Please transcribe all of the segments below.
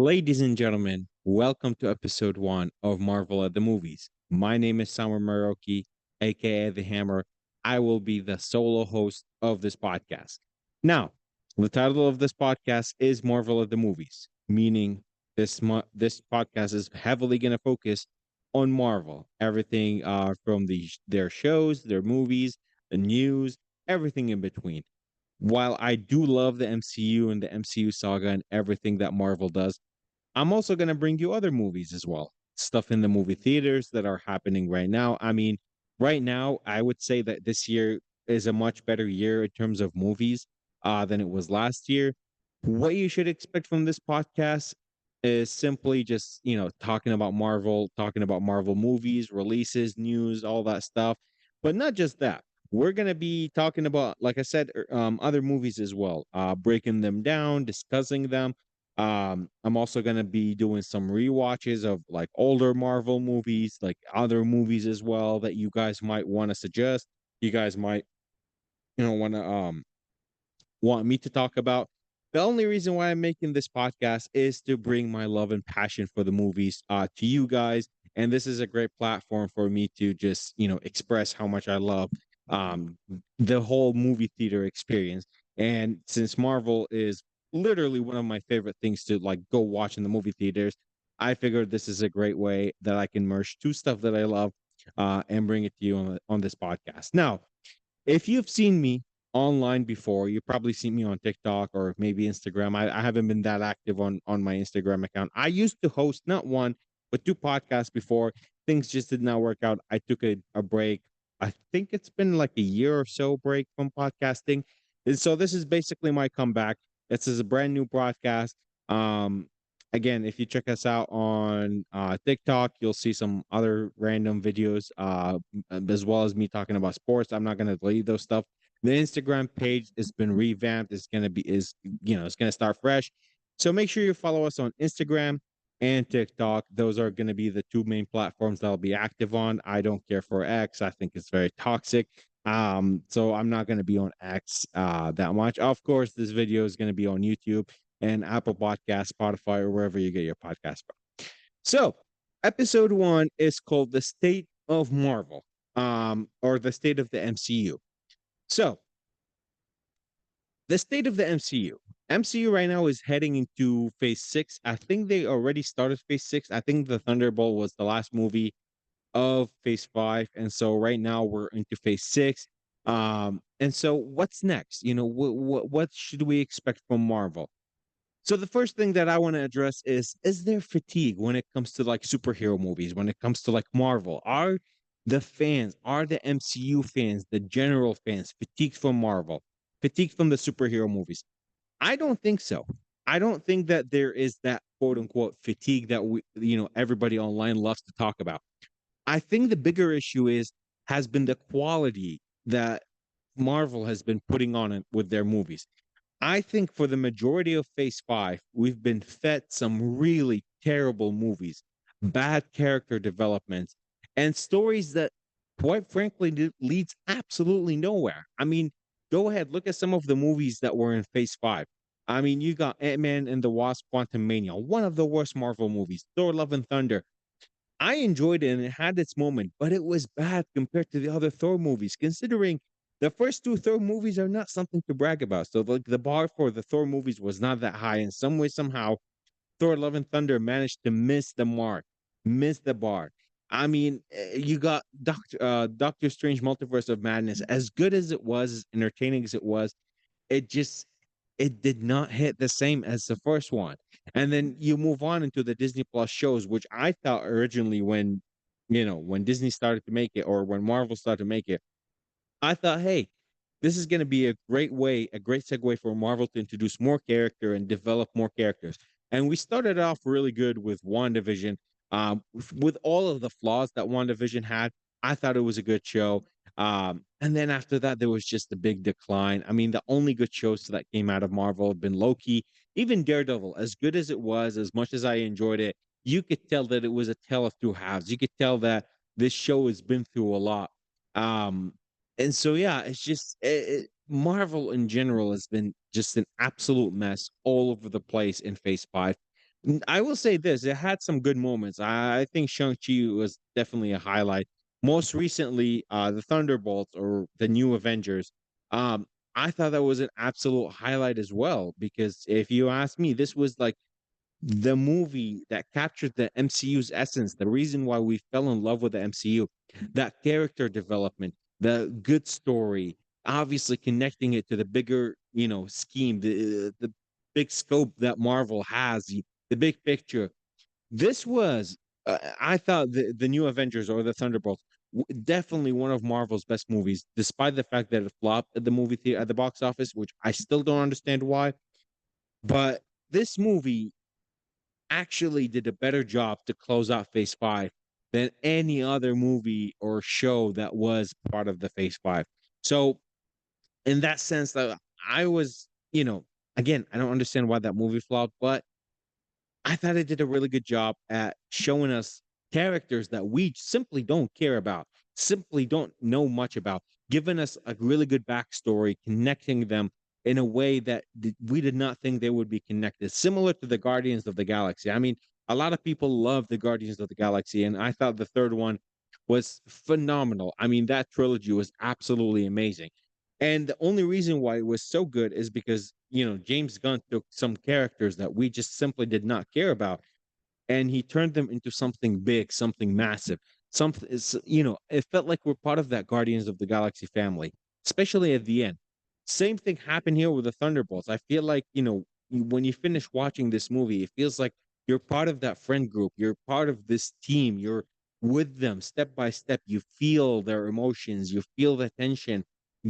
Ladies and gentlemen, welcome to episode one of Marvel at the Movies. My name is Summer Maroki, aka The Hammer. I will be the solo host of this podcast. Now, the title of this podcast is Marvel at the Movies, meaning this podcast is heavily going to focus on Marvel, everything from their shows, their movies, the news, everything in between. While I do love the MCU and the MCU saga and everything that Marvel does, I'm also going to bring you other movies as well. Stuff in the movie theaters that are happening right now. I mean, right now, I would say that this year is a much better year in terms of movies than it was last year. What you should expect from this podcast is simply just, talking about Marvel movies, releases, news, all that stuff. But not just that. We're going to be talking about, like I said, other movies as well, breaking them down, discussing them. I'm also gonna be doing some rewatches of like older Marvel movies, like other movies as well that you guys might want to suggest. You guys might, want me to talk about. The only reason why I'm making this podcast is to bring my love and passion for the movies to you guys. And this is a great platform for me to just, express how much I love um, the whole movie theater experience. And since Marvel is literally one of my favorite things to like go watch in the movie theaters, I figured this is a great way that I can merge two stuff that I love and bring it to you on this podcast. Now, if you've seen me online before, you probably seen me on TikTok or maybe Instagram. I haven't been that active on my Instagram account. I used to host not one but two podcasts before. Things just did not work out. I took a break. I think it's been like a year or so break from podcasting. And so this is basically my comeback. This is a brand new broadcast. Um, Again, if you check us out on TikTok, you'll see some other random videos, as well as me talking about sports. I'm not going to delete those stuff. The Instagram page has been revamped. It's going to be it's going to start fresh. So make sure you follow us on Instagram and TikTok. Those are going to be the two main platforms that I'll be active on. I don't care for X. I think it's very toxic. So I'm not going to be on X that much. Of course, this video is going to be on YouTube and Apple Podcasts, Spotify, or wherever you get your podcast from. So, episode one is called The State of Marvel, or The State of the MCU. So, the state of the MCU. MCU right now is heading into phase six. I think they already started phase six. I think the Thunderbolt was the last movie of phase five. And so right now we're into phase six. And so what's next? What should we expect from Marvel? So the first thing that I want to address is there fatigue when it comes to like superhero movies, when it comes to like Marvel? Are the MCU fans, the general fans, fatigued from Marvel, fatigued from the superhero movies? I don't think so. I don't think that there is that quote unquote fatigue that everybody online loves to talk about. I think the bigger issue has been the quality that Marvel has been putting on it with their movies. I think for the majority of Phase 5, we've been fed some really terrible movies, bad character developments, and stories that, quite frankly, leads absolutely nowhere. I mean, go ahead, look at some of the movies that were in Phase 5. I mean, you got Ant-Man and the Wasp: Quantumania, one of the worst Marvel movies. Thor: Love and Thunder. I enjoyed it and it had its moment, but it was bad compared to the other Thor movies, considering the first two Thor movies are not something to brag about. So like the bar for the Thor movies was not that high. In some way, somehow, Thor: Love and Thunder managed to miss the mark, miss the bar. I mean, you got Doctor Strange: Multiverse of Madness. As good as it was, as entertaining as it just it did not hit the same as the first one. And then you move on into the Disney Plus shows, which I thought originally when Disney started to make it or when Marvel started to make it, I thought, hey, this is going to be a great segue for Marvel to introduce more character and develop more characters. And we started off really good with WandaVision. With all of the flaws that WandaVision had, I thought it was a good show. And then after that, there was just a big decline. I mean, the only good shows that came out of Marvel have been Loki, even Daredevil. As good as it was, as much as I enjoyed it, you could tell that it was a tale of two halves. You could tell that this show has been through a lot. Um, and so, yeah, it's just Marvel in general has been just an absolute mess all over the place in Phase 5. I will say this, it had some good moments. I think Shang-Chi was definitely a highlight. Most recently, the Thunderbolts or the New Avengers, um, I thought that was an absolute highlight as well, because if you ask me, this was like the movie that captured the MCU's essence, the reason why we fell in love with the MCU, that character development, the good story, obviously connecting it to the bigger, scheme, the big scope that Marvel has, the big picture. This was, I thought, the New Avengers or the Thunderbolts, definitely one of Marvel's best movies, despite the fact that it flopped at the movie theater at the box office, which I still don't understand why. But this movie actually did a better job to close out Phase 5 than any other movie or show that was part of the Phase 5. So, in that sense, that I was, again, I don't understand why that movie flopped, but I thought it did a really good job at showing us characters that we simply don't care about, simply don't know much about, giving us a really good backstory, connecting them in a way that we did not think they would be connected, similar to the Guardians of the Galaxy. I mean, a lot of people love the Guardians of the Galaxy, and I thought the third one was phenomenal. I mean, that trilogy was absolutely amazing. And the only reason why it was so good is because, James Gunn took some characters that we just simply did not care about, and he turned them into something big, something massive. Something is, it felt like we're part of that Guardians of the Galaxy family, especially at the end. Same thing happened here with the Thunderbolts. I feel like, when you finish watching this movie, it feels like you're part of that friend group. You're part of this team. You're with them step by step. You feel their emotions. You feel the tension,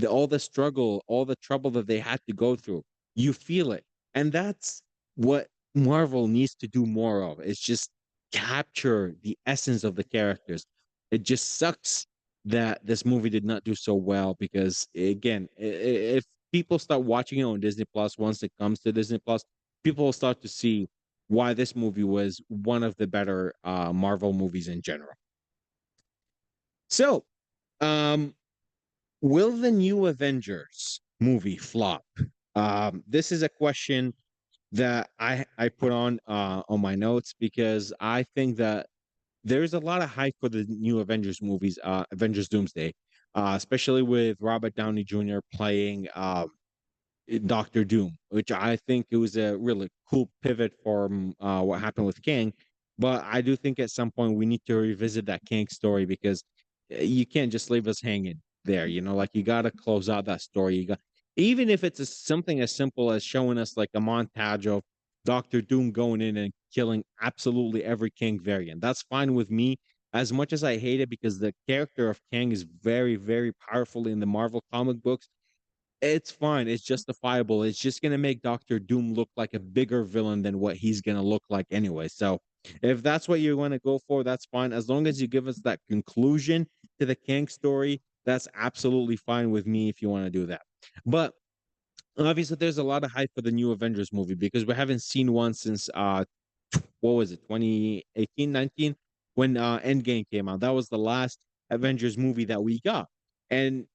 all the struggle, all the trouble that they had to go through. You feel it. And that's what Marvel needs to do more of. It's just capture the essence of the characters. It just sucks that this movie did not do so well because, again, if people start watching it on Disney Plus, once it comes to Disney Plus, people will start to see why this movie was one of the better Marvel movies in general. So, um, will the new Avengers movie flop? This is a question that I put on my notes because I think that there's a lot of hype for the new Avengers movies, Avengers Doomsday, especially with Robert Downey Jr. playing Doctor Doom, which I think it was a really cool pivot from what happened with King. But I do think at some point we need to revisit that King story because you can't just leave us hanging there. Like you got to close out that story. Even if it's something as simple as showing us like a montage of Doctor Doom going in and killing absolutely every King variant. That's fine with me. As much as I hate it because the character of Kang is very, very powerful in the Marvel comic books, it's fine. It's justifiable. It's just gonna make Doctor Doom look like a bigger villain than what he's gonna look like anyway. So if that's what you want to go for, that's fine. As long as you give us that conclusion to the Kang story, that's absolutely fine with me if you want to do that. But obviously, there's a lot of hype for the new Avengers movie because we haven't seen one since what was it, 2018, 19, when Endgame came out. That was the last Avengers movie that we got. And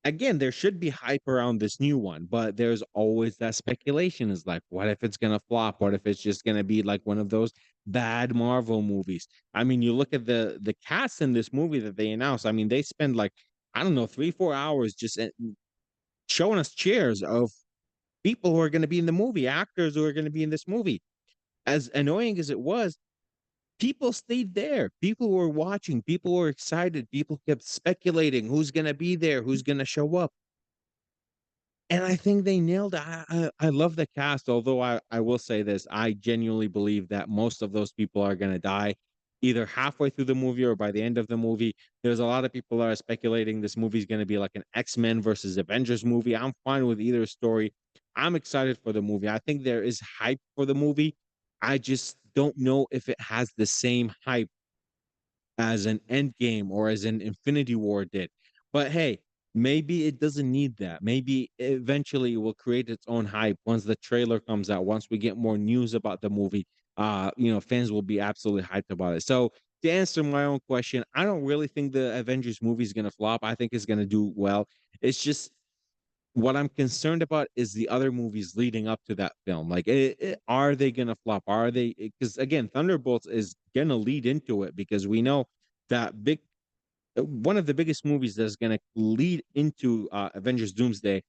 again, there should be hype around this new one, but there's always that speculation is like, what if it's gonna flop? What if it's just gonna be like one of those bad Marvel movies? I mean, you look at the cast in this movie that they announced. I mean, they spend like, I don't know, 3, 4 hours just showing us cheers of people who are going to be in the movie, actors who are going to be in this movie. As annoying as it was, people stayed there. People were watching. People were excited. People kept speculating who's going to be there, who's going to show up. And I think they nailed it. I love the cast, although I will say this. I genuinely believe that most of those people are going to die either halfway through the movie or by the end of the movie. There's a lot of people that are speculating this movie is going to be like an X-Men versus Avengers movie. I'm fine with either story. I'm excited for the movie. I think there is hype for the movie. I just don't know if it has the same hype as an Endgame or as an Infinity War did. But hey, maybe it doesn't need that. Maybe eventually it will create its own hype once the trailer comes out, once we get more news about the movie. Fans will be absolutely hyped about it. So to answer my own question, I don't really think the Avengers movie is gonna flop. I think it's gonna do well. It's just what I'm concerned about is the other movies leading up to that film. Like, are they gonna flop? Are they? Because again, Thunderbolts is gonna lead into it because we know that one of the biggest movies that's gonna lead into Avengers Doomsday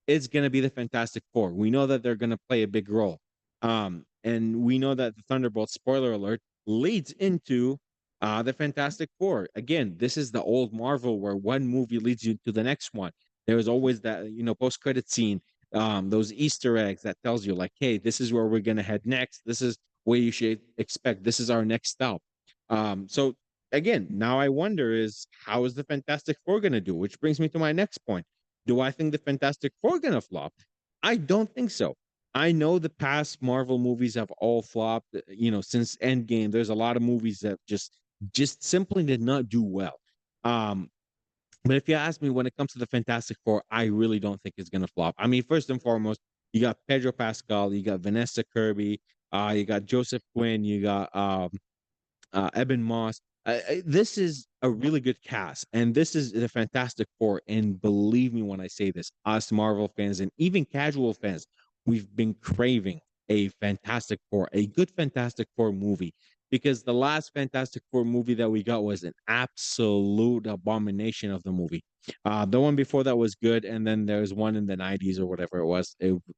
is going to be the Fantastic Four. We know that they're going to play a big role. And we know that the Thunderbolt, spoiler alert, leads into the Fantastic Four. Again, this is the old Marvel where one movie leads you to the next one. There was always that, post credit scene, those Easter eggs that tells you, like, hey, this is where we're going to head next. This is what you should expect. This is our next stop. So, again, now I wonder is how is the Fantastic Four going to do? Which brings me to my next point. Do I think the Fantastic Four gonna flop? I don't think so. I know the past Marvel movies have all flopped. Since Endgame, there's a lot of movies that just simply did not do well. Um, but if you ask me, when it comes to the Fantastic Four, I really don't think it's gonna flop. I mean, first and foremost, you got Pedro Pascal, you got Vanessa Kirby, you got Joseph Quinn, you got Eben Moss. This is a really good cast, and this is the Fantastic Four. And believe me when I say this, us Marvel fans and even casual fans, we've been craving a Fantastic Four, a good Fantastic Four movie, because the last Fantastic Four movie that we got was an absolute abomination of the movie. The one before that was good, and then there was one in the '90s or whatever it was.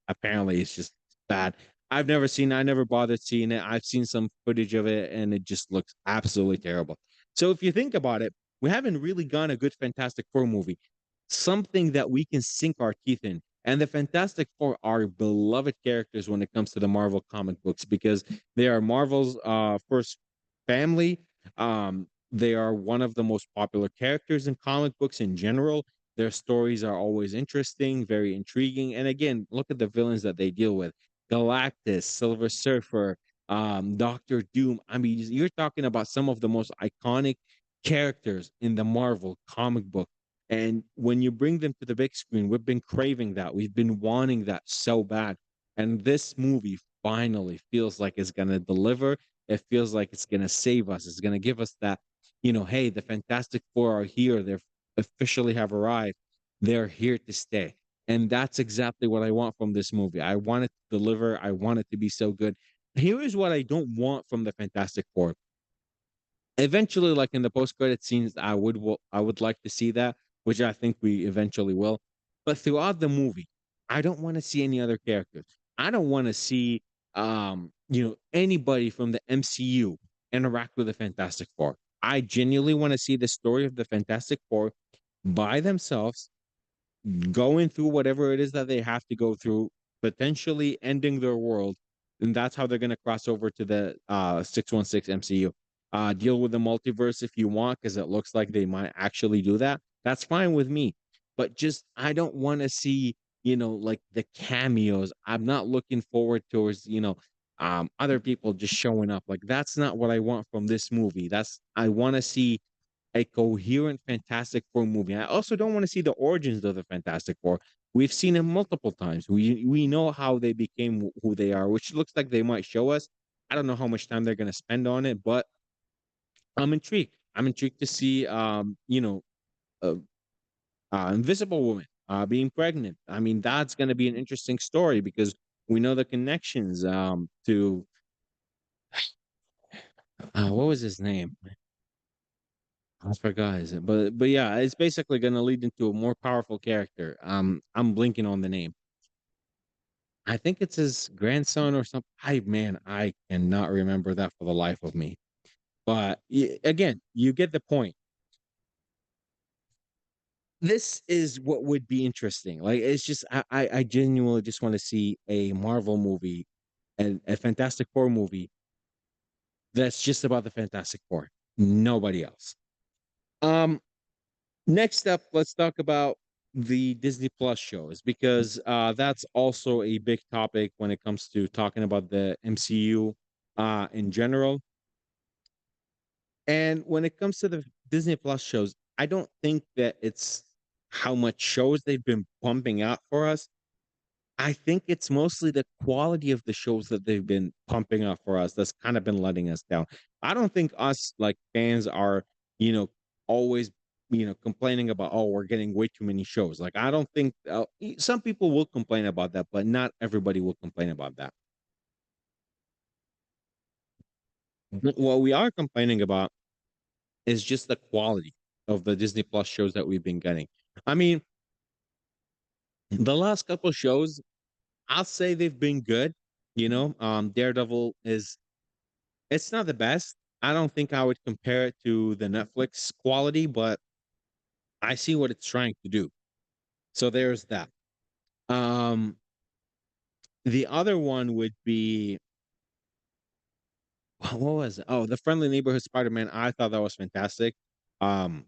Apparently it's just bad. I've never seen it. I never bothered seeing it. I've seen some footage of it and it just looks absolutely terrible. So if you think about it, we haven't really gotten a good Fantastic Four movie, something that we can sink our teeth in. And the Fantastic Four are beloved characters when it comes to the Marvel comic books because they are Marvel's first family. They are one of the most popular characters in comic books in general. Their stories are always interesting, very intriguing. And again, look at the villains that they deal with. Galactus, Silver Surfer, Doctor Doom. I mean, you're talking about some of the most iconic characters in the Marvel comic book. And when you bring them to the big screen, we've been craving that. We've been wanting that so bad. And this movie finally feels like it's going to deliver. It feels like it's going to save us. It's going to give us that, hey, the Fantastic Four are here. They're officially have arrived. They're here to stay. And that's exactly what I want from this movie. I want it to deliver. I want it to be so good. Here is what I don't want from the Fantastic Four. Eventually, like in the post-credit scenes, I would like to see that, which I think we eventually will. But throughout the movie, I don't want to see any other characters. I don't want to see anybody from the MCU interact with the Fantastic Four. I genuinely want to see the story of the Fantastic Four by themselves going through whatever it is that they have to go through, potentially ending their world, and that's how they're going to cross over to the 616 MCU. Deal with the multiverse if you want, because it looks like they might actually do that. That's fine with me. But just I don't want to see, like the cameos. I'm not looking forward towards, other people just showing up. Like that's not what I want from this movie. I want to see a coherent Fantastic Four movie. I also don't want to see the origins of the Fantastic Four. We've seen it multiple times. We know how they became who they are, which looks like they might show us. I don't know how much time they're going to spend on it, but I'm intrigued. I'm intrigued to see, uh, Invisible Woman being pregnant. I mean, that's going to be an interesting story because we know the connections to what was his name? I forgot his name. But yeah, it's basically gonna lead into a more powerful character. I'm blinking on the name. I think it's his grandson or something. I cannot remember that for the life of me. But again, you get the point. This is what would be interesting. Like it's just I genuinely just want to see a Marvel movie and a Fantastic Four movie that's just about the Fantastic Four. Nobody else. Um Next up, let's talk about the Disney Plus shows because that's also a big topic when it comes to talking about the MCU in general. And when it comes to the Disney Plus shows, I don't think that it's how much shows they've been pumping out for us. I think it's mostly the quality of the shows that they've been pumping out for us that's kind of been letting us down. I don't think us like fans are, you know, always complaining about, oh, we're getting way too many shows. Like, I don't think some people will complain about that, but not everybody will complain about that. What we are complaining about is just the quality of the Disney Plus shows that we've been getting. I mean, the last couple shows, I'll say they've been good. Daredevil is it's not the best. I don't think I would compare it to the Netflix quality, but I see what it's trying to do. So there's that. Um, the other one would be what was it? Oh, the Friendly Neighborhood Spider-Man. I thought that was fantastic. Um,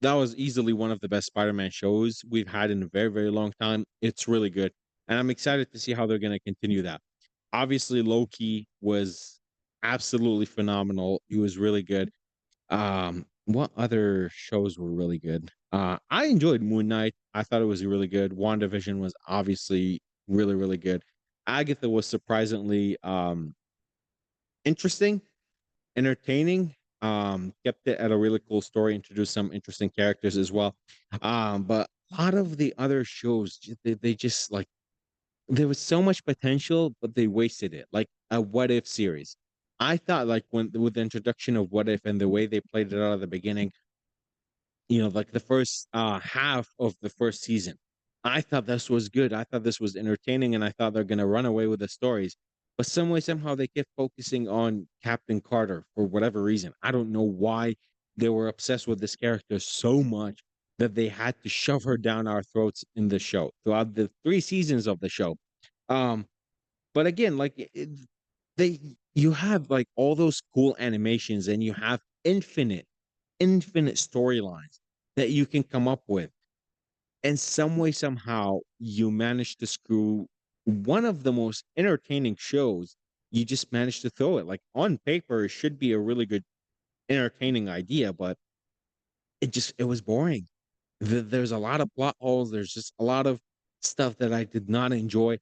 that was easily one of the best Spider-Man shows we've had in a very, very long time. It's really good. And I'm excited to see how they're gonna continue that. Obviously, Loki was absolutely phenomenal. He was really good. What other shows were really good? I enjoyed Moon Knight. I thought it was really good. WandaVision was obviously really, really good. Agatha was surprisingly interesting, entertaining. Kept it at a really cool story, introduced some interesting characters as well. But a lot of the other shows, they just like there was so much potential, but they wasted it. Like a What If series. I thought like when with the introduction of What If and the way they played it out at the beginning, like the first half of the first season. I thought this was good. I thought this was entertaining, and I thought they're gonna run away with the stories. But some way, somehow, they kept focusing on Captain Carter for whatever reason. I don't know why they were obsessed with this character so much that they had to shove her down our throats in the show throughout the 3 seasons of the show. Um, but again, like they, you have like all those cool animations, and you have infinite storylines that you can come up with. And some way, somehow, you manage to screw one of the most entertaining shows. You just managed to throw it. Like on paper, it should be a really good, entertaining idea, but it was boring. There's a lot of plot holes. There's just a lot of stuff that I did not enjoy.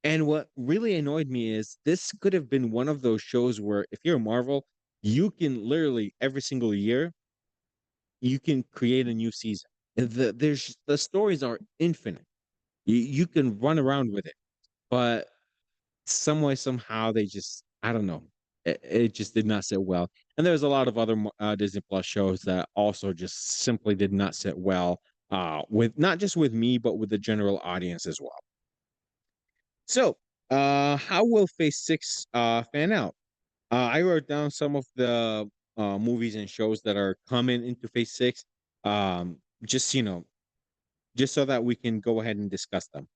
And what really annoyed me is this could have been one of those shows where if you're Marvel, you can literally every single year you can create a new season. The stories are infinite. You can run around with it, but some way somehow they just I don't know. It just did not sit well. And there's a lot of other Disney Plus shows that also just simply did not sit well with not just with me but with the general audience as well. So, how will Phase 6 fan out? I wrote down some of the movies and shows that are coming into Phase 6. Just just so that we can go ahead and discuss them.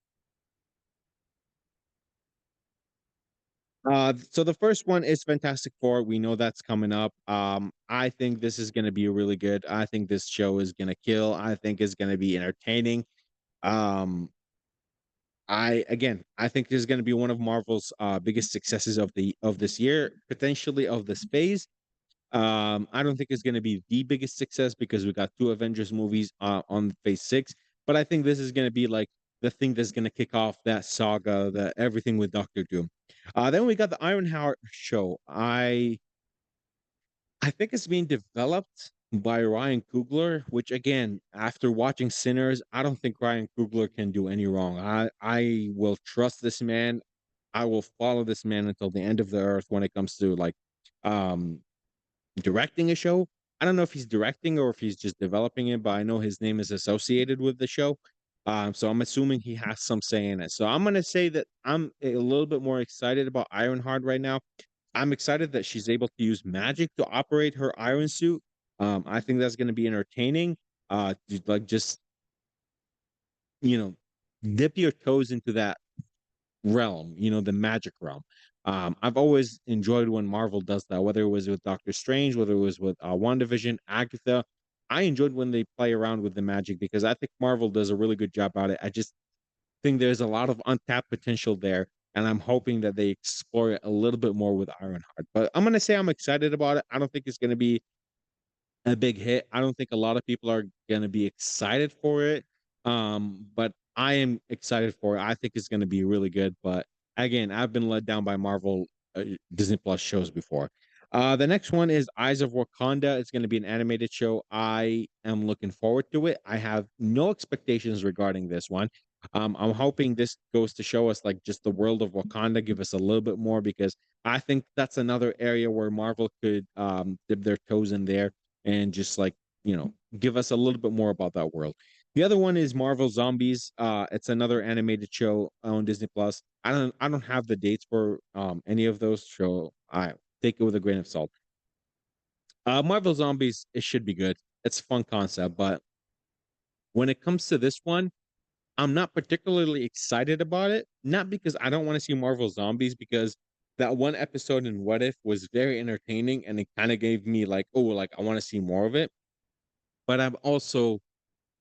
So the first one is Fantastic Four. We know that's coming up. I think this is going to be really good. I think this show is going to kill. I think it's going to be entertaining. Um, I think this is going to be one of Marvel's biggest successes of this year, potentially of this phase. I don't think it's going to be the biggest success because we got two Avengers movies on Phase 6, but I think this is going to be like the thing that's going to kick off that saga, the everything with Doctor Doom. Then we got the Ironheart show. I think it's being developed by Ryan Coogler, which again, after watching Sinners, I don't think Ryan Coogler can do any wrong. I will trust this man. I will follow this man until the end of the earth when it comes to like um directing a show. I don't know if he's directing or if he's just developing it, but I know his name is associated with the show. So I'm assuming he has some say in it. So I'm gonna say that I'm a little bit more excited about Ironheart right now. I'm excited that she's able to use magic to operate her iron suit. I think that's gonna be entertaining. Like just you know, dip your toes into that realm, the magic realm. I've always enjoyed when Marvel does that, whether it was with Doctor Strange, whether it was with WandaVision, Agatha. I enjoyed when they play around with the magic because I think Marvel does a really good job at it. I just think there's a lot of untapped potential there, and I'm hoping that they explore it a little bit more with Ironheart. But I'm gonna say I'm excited about it. I don't think it's gonna be a big hit. I don't think a lot of people are gonna be excited for it. But I am excited for it. I think it's gonna be really good. But again, I've been let down by Marvel Disney Plus shows before. The next one is Eyes of Wakanda. It's going to be an animated show. I am looking forward to it. I have no expectations regarding this one. I'm hoping this goes to show us like just the world of Wakanda, give us a little bit more because I think that's another area where Marvel could dip their toes in there and just like give us a little bit more about that world. The other one is Marvel Zombies. It's another animated show on Disney Plus. I don't have the dates for any of those, so I take it with a grain of salt. Marvel Zombies, it should be good. It's a fun concept, but when it comes to this one, I'm not particularly excited about it. Not because I don't want to see Marvel Zombies, because that one episode in What If was very entertaining and it kind of gave me like, oh, like I want to see more of it. But I'm also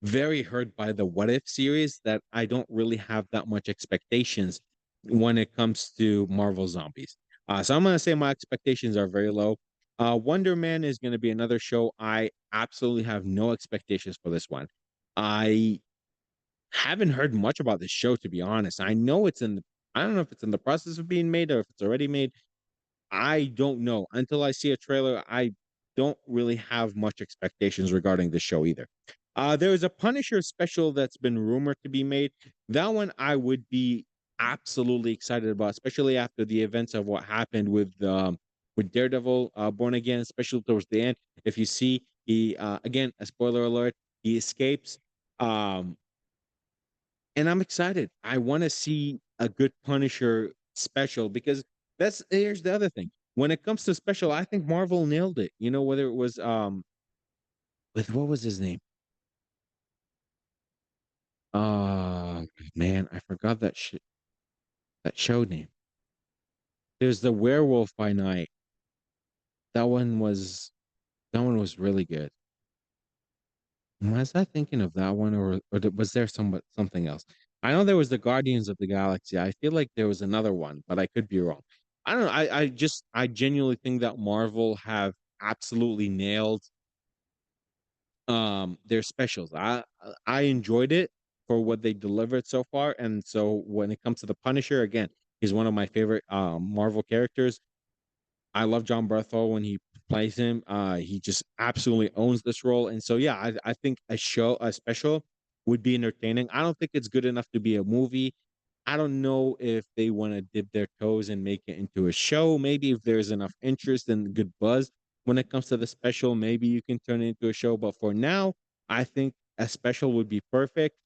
very hurt by the What If series that I don't really have that much expectations when it comes to Marvel Zombies. So I'm gonna say my expectations are very low. Wonder Man is gonna be another show. I absolutely have no expectations for this one. I haven't heard much about this show, to be honest. I know I don't know if it's in the process of being made or if it's already made. I don't know. Until I see a trailer, I don't really have much expectations regarding the show either. There is a Punisher special that's been rumored to be made. That one I would be absolutely excited about, especially after the events of what happened with Daredevil Born Again, especially towards the end. If you see he again, a spoiler alert, he escapes. Um, and I'm excited. I want to see a good Punisher special because that's here's the other thing. When it comes to special, I think Marvel nailed it. You know, whether it was with what was his name? Uh man, I forgot that show name. There's the Werewolf by Night. That one was that one was really good. Was I thinking of that one, was there something else? I know there was the Guardians of the Galaxy. I feel like there was another one, but I could be wrong. I don't know. I genuinely think that Marvel have absolutely nailed their specials. I enjoyed it for what they delivered so far. And so when it comes to the Punisher, again, he's one of my favorite Marvel characters. I love John Berthel when he plays him. He just absolutely owns this role. And so, yeah, I think a special would be entertaining. I don't think it's good enough to be a movie. I don't know if they want to dip their toes and make it into a show. Maybe if there's enough interest and good buzz when it comes to the special, maybe you can turn it into a show. But for now, I think a special would be perfect.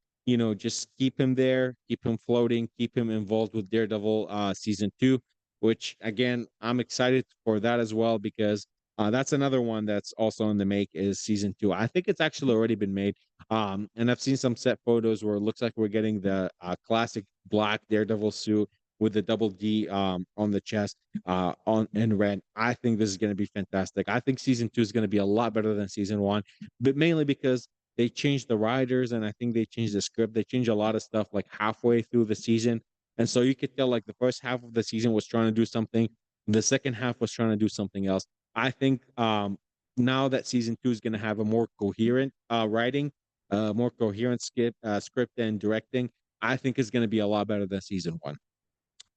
Just keep him there, keep him floating, keep him involved with Daredevil season 2, which again, I'm excited for that as well because that's another one that's also in the make is season 2. I think it's actually already been made. And I've seen some set photos where it looks like we're getting the classic black Daredevil suit with the double D on the chest on in red. I think this is going to be fantastic. I think season 2 is going to be a lot better than season 1, but mainly because they changed the writers and I think they changed the script. They changed a lot of stuff like halfway through the season, and so you could tell like the first half of the season was trying to do something, the second half was trying to do something else. I think now that season 2 is going to have a more coherent writing, more coherent script and directing, I think is going to be a lot better than season 1.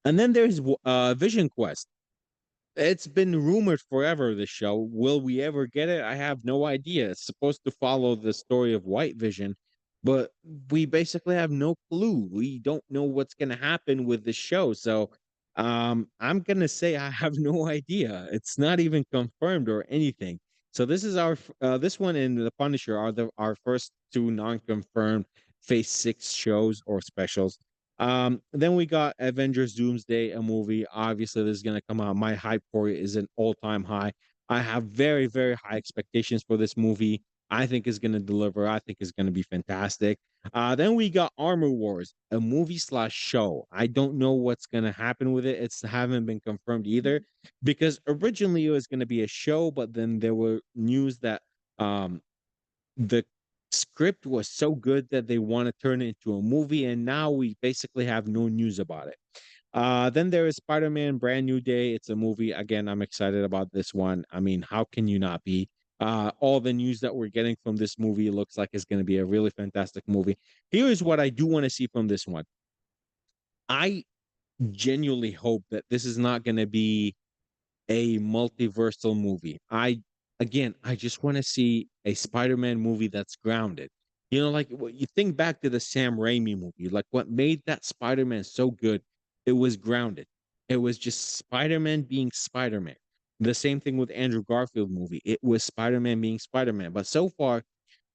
And then there's Vision Quest. It's been rumored forever, this show. Will we ever get it? I have no idea. It's supposed to follow the story of White Vision, but we basically have no clue. We don't know what's going to happen with the show. So I'm going to say I have no idea. It's not even confirmed or anything. So this is this one and The Punisher are our first two non-confirmed Phase 6 shows or specials. Then we got Avengers Doomsday, a movie. Obviously, this is gonna come out. My hype for it is an all-time high. I have very, very high expectations for this movie. I think it's gonna deliver. I think it's gonna be fantastic. Then we got Armor Wars, a movie slash show. I don't know what's gonna happen with it. It's haven't been confirmed either, because originally it was gonna be a show, but then there were news that um the script was so good that they want to turn it into a movie, and now we basically have no news about it. Then there is Spider-Man Brand New Day. It's a movie. Again, I'm excited about this one. I mean, how can you not be? All the news that we're getting from this movie looks like it's going to be a really fantastic movie. Here is what I do want to see from this one. I genuinely hope that this is not going to be a multiversal movie. I just want to see a Spider-Man movie that's grounded. You know, like you think back to the Sam Raimi movie, like what made that Spider-Man so good, it was grounded. It was just Spider-Man being Spider-Man. The same thing with Andrew Garfield movie. It was Spider-Man being Spider-Man. But so far,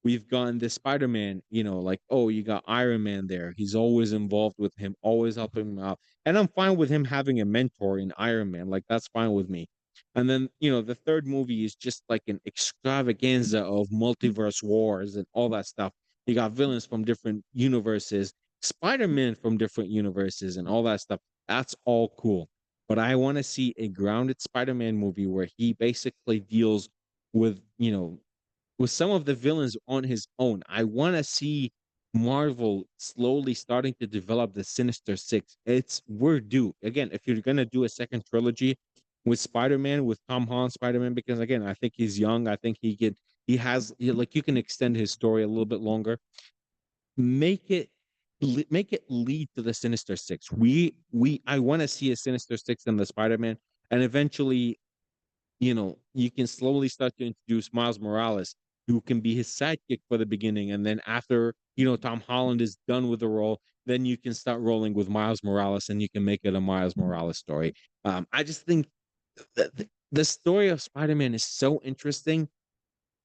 we've gotten this Spider-Man, like, oh, you got Iron Man there. He's always involved with him, always helping him out. And I'm fine with him having a mentor in Iron Man. Like, that's fine with me. And then, the third movie is just like an extravaganza of multiverse wars and all that stuff. You got villains from different universes, Spider-Man from different universes, and all that stuff. That's all cool. But I want to see a grounded Spider-Man movie where he basically deals with, with some of the villains on his own. I want to see Marvel slowly starting to develop the Sinister Six. We're due. Again, if you're gonna do a second trilogy with Spider-Man, with Tom Holland Spider-Man, because again, I think he's young. I think like you can extend his story a little bit longer. Make it make it lead to the Sinister Six. I want to see a Sinister Six in the Spider-Man, and eventually you can slowly start to introduce Miles Morales, who can be his sidekick for the beginning. And then after, Tom Holland is done with the role, then you can start rolling with Miles Morales and you can make it a Miles Morales story. I just think that the story of Spider-Man is so interesting.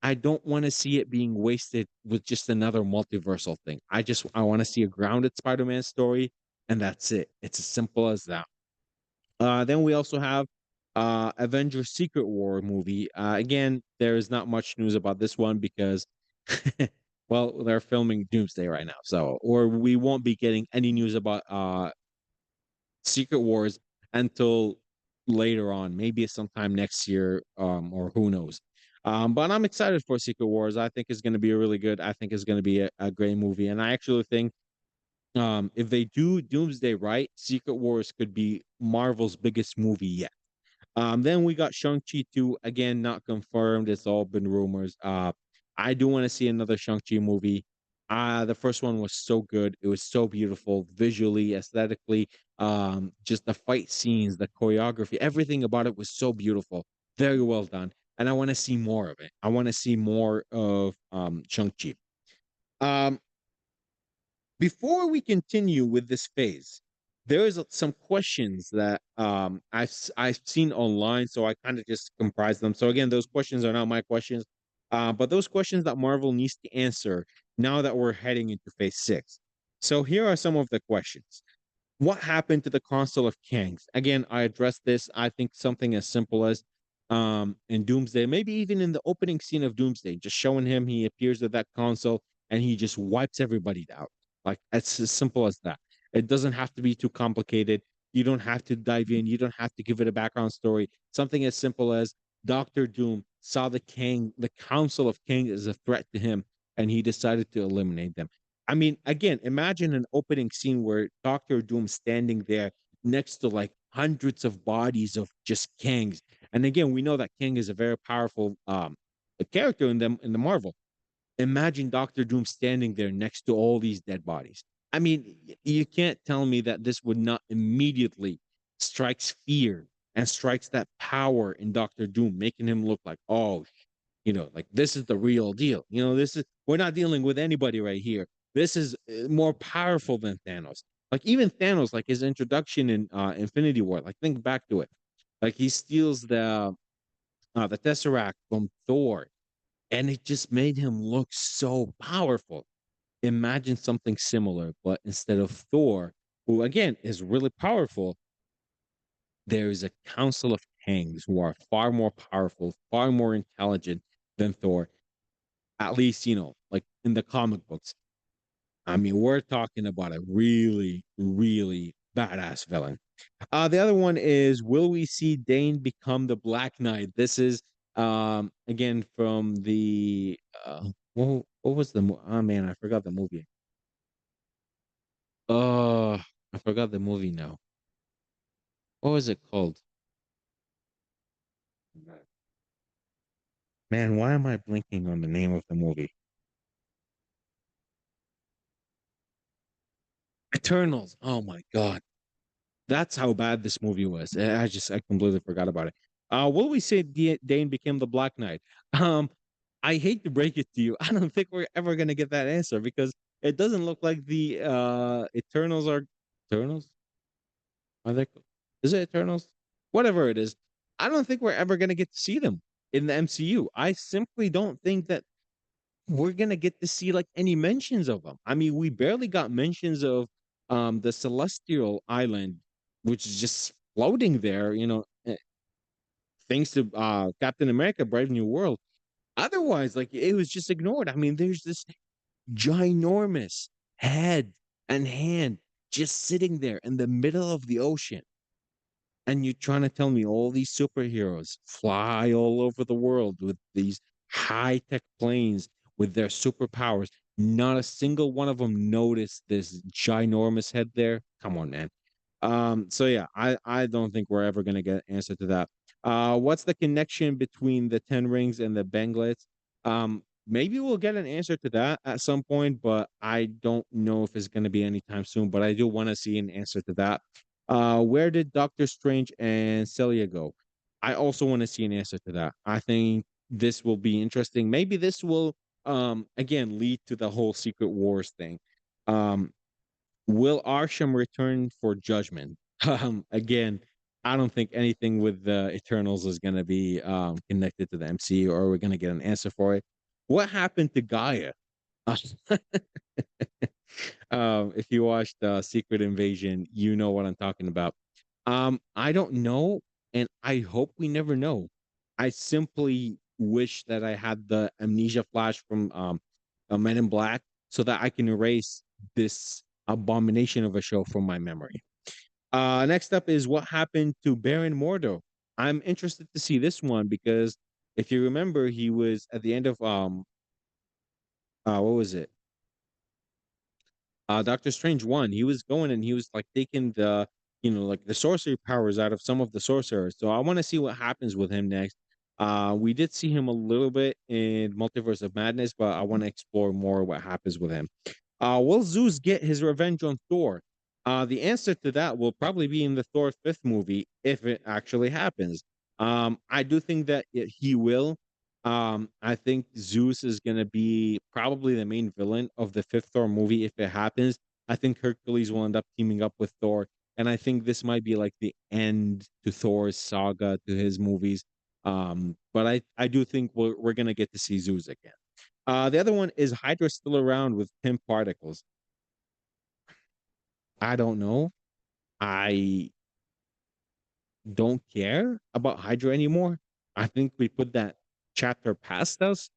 I don't want to see it being wasted with just another multiversal thing. I want to see a grounded Spider-Man story, and that's it. It's as simple as that. Then we also have Avengers Secret War movie. Again, there is not much news about this one because, well, they're filming Doomsday right now. So, or we won't be getting any news about Secret Wars until later on, maybe sometime next year, or who knows. But I'm excited for Secret Wars. I think it's going to be a really good. I think it's going to be a great movie, and I actually think if they do Doomsday right, Secret Wars could be Marvel's biggest movie yet. Then we got Shang-Chi 2, again, not confirmed. It's all been rumors. I do want to see another Shang-Chi movie. The first one was so good. It was so beautiful, visually, aesthetically, just the fight scenes, the choreography, everything about it was so beautiful. Very well done. And I want to see more of it. I want to see more of Shang-Chi. Um, Before we continue with this phase, there is some questions that I've seen online, so I kind of just comprise them. So again, those questions are not my questions, but those questions that Marvel needs to answer now that we're heading into phase six. So here are some of the questions. What happened to the Council of Kings? Again, I addressed this. I think something as simple as in Doomsday, maybe even in the opening scene of Doomsday, just showing him he appears at that council and he just wipes everybody out. Like it's as simple as that. It doesn't have to be too complicated. You don't have to dive in. You don't have to give it a background story. Something as simple as Doctor Doom saw the Council of Kings as a threat to him, and he decided to eliminate them. I mean, again, imagine an opening scene where Doctor Doom standing there next to like hundreds of bodies of just kings. And again, we know that King is a very powerful character in the Marvel. Imagine Doctor Doom standing there next to all these dead bodies. I mean, you can't tell me that this would not immediately strikes fear and strikes that power in Doctor Doom, making him look like, oh, like this is the real deal. This is we're not dealing with anybody right here. This is more powerful than Thanos. Like even Thanos, like his introduction in Infinity War, like think back to it. Like he steals the Tesseract from Thor, and it just made him look so powerful. Imagine something similar, but instead of Thor, who again is really powerful, there is a council of kings who are far more powerful, far more intelligent than Thor, at least, like in the comic books. I mean, we're talking about a really, really badass villain. The other one is, will we see Dane become the Black Knight? This is again from the what was oh man, I forgot the movie. Uh I forgot the movie now. What was it called? Man, why am I blinking on the name of the movie? Eternals. Oh my god. That's how bad this movie was. I completely forgot about it. Will we say Dane became the Black Knight? Um, I hate to break it to you. I don't think we're ever gonna get that answer because it doesn't look like the Eternals are Eternals. Are they? Is it Eternals? Whatever it is, I don't think we're ever gonna get to see them in the MCU. I simply don't think that we're gonna get to see like any mentions of them. I mean, we barely got mentions of the Celestial Island, which is just floating there. Thanks to Captain America: Brave New World. Otherwise, like it was just ignored. I mean, there's this ginormous head and hand just sitting there in the middle of the ocean. And you're trying to tell me all these superheroes fly all over the world with these high-tech planes with their superpowers. Not a single one of them noticed this ginormous head there. Come on, man. So yeah, I don't think we're ever gonna get an answer to that. What's the connection between the 10 rings and the banglets? Maybe we'll get an answer to that at some point, but I don't know if it's gonna be anytime soon. But I do want to see an answer to that. Where did Doctor Strange and Celia go? I also want to see an answer to that. I think this will be interesting. Maybe this will again lead to the whole Secret Wars thing. Um, will Arsham return for judgment? Again, I don't think anything with the Eternals is going to be connected to the MCU, or we're going to get an answer for it. What happened to Gaia? If you watched Secret Invasion, you know what I'm talking about. I don't know, and I hope we never know. I simply wish that I had the amnesia flash from Men in Black so that I can erase this abomination of a show from my memory. Next up is what happened to Baron Mordo. I'm interested to see this one because if you remember, he was at the end of what was it? Doctor Strange one, he was going and he was like taking the, like the sorcery powers out of some of the sorcerers. So I want to see what happens with him next. We did see him a little bit in Multiverse of Madness, but I want to explore more what happens with him. Will Zeus get his revenge on Thor? The answer to that will probably be in the Thor fifth movie if it actually happens. I do think that he will. I think Zeus is going to be probably the main villain of the fifth Thor movie if it happens. I think Hercules will end up teaming up with Thor, and I think this might be like the end to Thor's saga to his movies. But I do think we're going to get to see Zeus again. The other one is Hydra still around with Pym particles? I don't know. I don't care about Hydra anymore. I think we put that chapter past us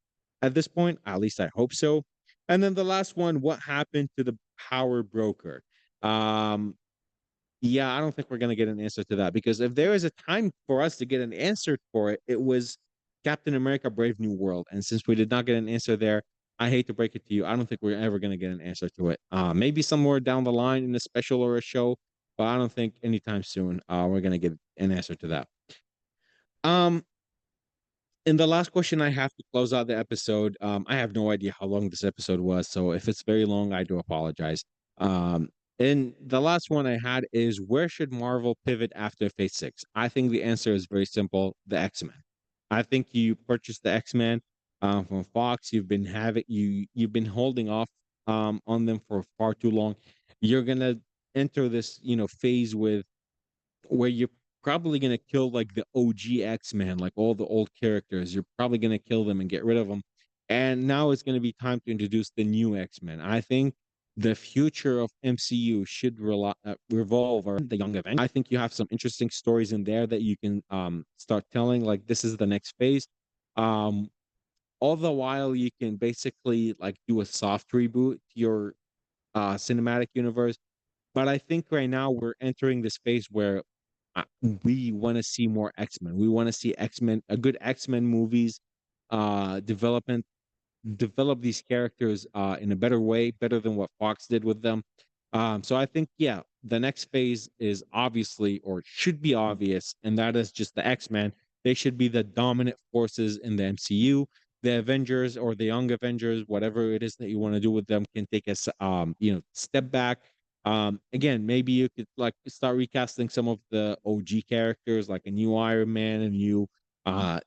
at this point. At least I hope so. And then the last one, what happened to the power broker? Um, yeah, I don't think we're gonna get an answer to that because if there is a time for us to get an answer for it, it was Captain America: Brave New World. And since we did not get an answer there, I hate to break it to you, I don't think we're ever gonna get an answer to it. Maybe somewhere down the line in a special or a show, but I don't think anytime soon we're gonna get an answer to that. Um, and the last question I have to close out the episode. I have no idea how long this episode was, so if it's very long, I do apologize. Um, and the last one I had is where should Marvel pivot after Phase Six? I think the answer is very simple: the X-Men. I think you purchased the X-Men from Fox. You've been holding off on them for far too long. You're gonna enter this phase with where you're probably gonna kill like the OG X-Men, like all the old characters. You're probably gonna kill them and get rid of them. And now it's gonna be time to introduce the new X-Men. I think the future of MCU should revolve around the Young Avengers. I think you have some interesting stories in there that you can start telling. Like this is the next phase. Um, all the while you can basically like do a soft reboot to your cinematic universe. But I think right now we're entering this phase where uh, we want to see more X-Men. We want to see X-Men, a good X-Men movies, development, develop these characters in a better way, better than what Fox did with them. So I think, yeah, the next phase is obviously, or should be obvious, and that is just the X-Men. They should be the dominant forces in the MCU. The Avengers or the Young Avengers, whatever it is that you want to do with them, can take a step back, Again, maybe you could like start recasting some of the OG characters, like a new Iron Man, a new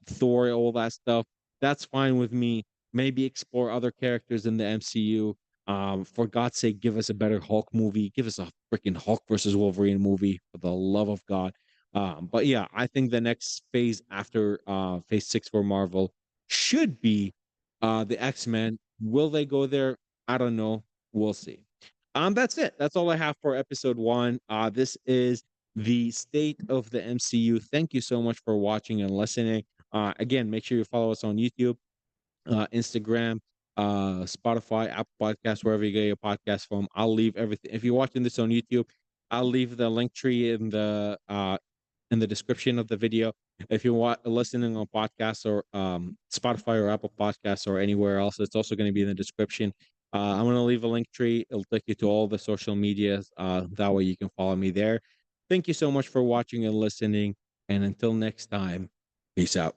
Thor, all that stuff. That's fine with me. Maybe explore other characters in the MCU. For God's sake, give us a better Hulk movie. Give us a freaking Hulk versus Wolverine movie, for the love of God. But yeah, I think the next phase after phase 6 for Marvel should be the X-Men. Will they go there? I don't know. We'll see. That's it. That's all I have for episode 1. This is the state of the MCU. Thank you so much for watching and listening. Again, make sure you follow us on YouTube, Instagram, Spotify, Apple Podcasts, wherever you get your podcast from. I'll leave everything. If you're watching this on YouTube, I'll leave the link tree in the description of the video. If you're listening on podcasts or Spotify or Apple Podcasts or anywhere else, it's also going to be in the description. I'm going to leave a link tree. It'll take you to all the social medias. That way you can follow me there. Thank you so much for watching and listening. And until next time, peace out.